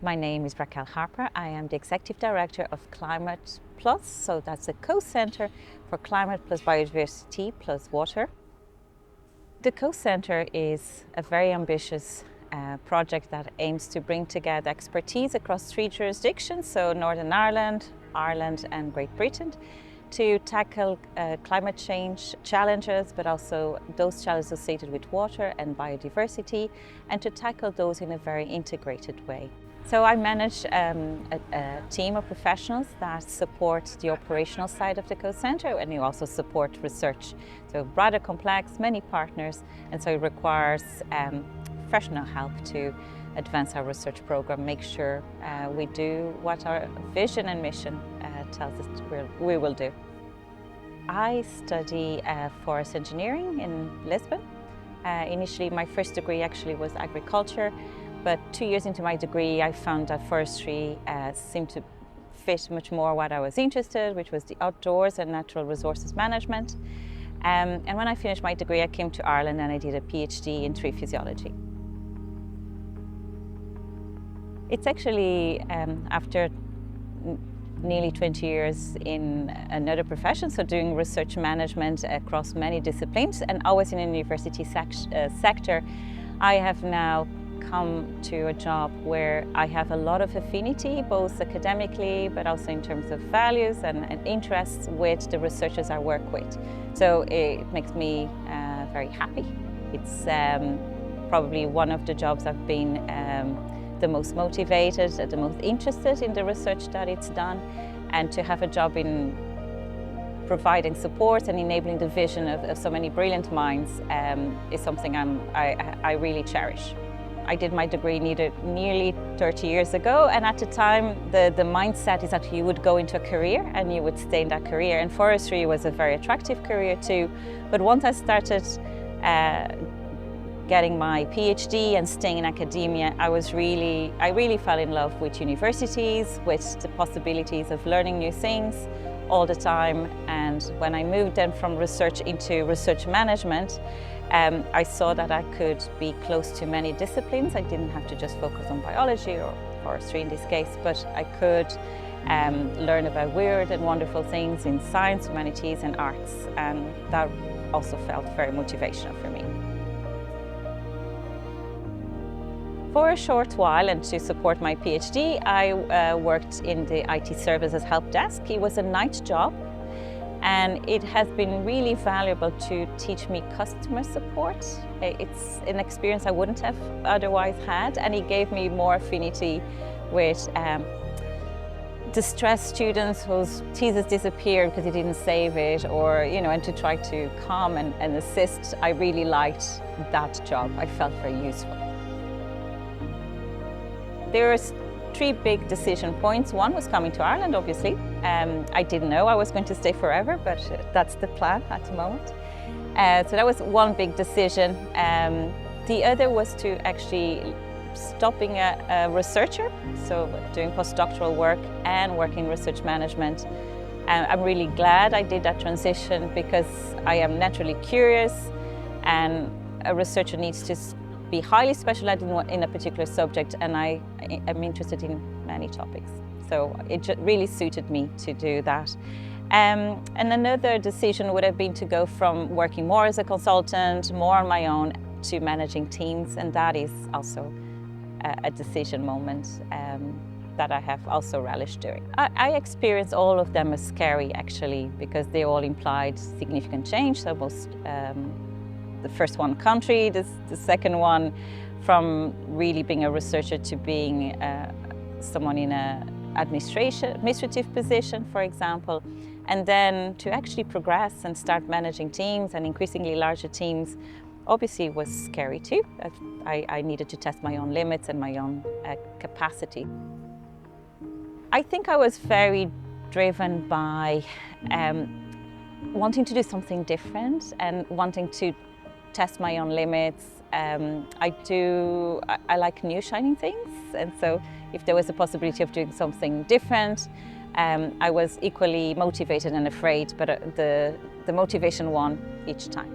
My name is Raquel Harper. I am the Executive Director of Climate Plus, so that's a co-centre for Climate plus Biodiversity plus Water. The co-centre is a very ambitious project that aims to bring together expertise across 3 jurisdictions, so Northern Ireland, Ireland and Great Britain, to tackle climate change challenges, but also those challenges associated with water and biodiversity, and to tackle those in a very integrated way. So I manage a team of professionals that support the operational side of the co-centre, and you also support research. So rather complex, many partners, and so it requires professional help to advance our research program, make sure we do what our vision and mission tells us we will do. I study forest engineering in Lisbon. Initially, my first degree actually was agriculture, but 2 years into my degree, I found that forestry seemed to fit much more what I was interested, which was the outdoors and natural resources management. And when I finished my degree, I came to Ireland and I did a PhD in tree physiology. It's actually after nearly 20 years in another profession, so doing research management across many disciplines and always in a university sector, I have now come to a job where I have a lot of affinity, both academically, but also in terms of values and interests with the researchers I work with. So it makes me very happy. It's probably one of the jobs I've been the most motivated, the most interested in the research that it's done, and to have a job in providing support and enabling the vision of so many brilliant minds is something I really cherish. I did my degree nearly 30 years ago, and at the time the mindset is that you would go into a career and you would stay in that career, and forestry was a very attractive career too. But once I started getting my PhD and staying in academia, I really fell in love with universities, with the possibilities of learning new things all the time. And when I moved then from research into research management, I saw that I could be close to many disciplines. I didn't have to just focus on biology or forestry in this case, but I could learn about weird and wonderful things in science, humanities and arts, and that also felt very motivational for me. For a short while, and to support my PhD, I worked in the IT services help desk. It was a night job, and it has been really valuable to teach me customer support. It's an experience I wouldn't have otherwise had, and it gave me more affinity with distressed students whose thesis disappeared because he didn't save it, or and to try to calm and assist. I really liked that job. I felt very useful. There were 3 big decision points. One was coming to Ireland, obviously. I didn't know I was going to stay forever, but that's the plan at the moment. So that was one big decision. The other was to actually stop being a researcher, so doing postdoctoral work and working in research management. I'm really glad I did that transition because I am naturally curious, and a researcher needs to be highly specialized in a particular subject, and I am interested in many topics. So it really suited me to do that. And another decision would have been to go from working more as a consultant, more on my own, to managing teams, and that is also a decision moment that I have also relished doing. I experienced all of them as scary, actually, because they all implied significant change. So the first one country, the second one from really being a researcher to being someone in an administrative position, for example, and then to actually progress and start managing teams and increasingly larger teams, obviously was scary too. I needed to test my own limits and my own capacity. I think I was very driven by wanting to do something different and wanting to test my own limits. I like new shining things, and so if there was a possibility of doing something different, I was equally motivated and afraid, but the motivation won each time.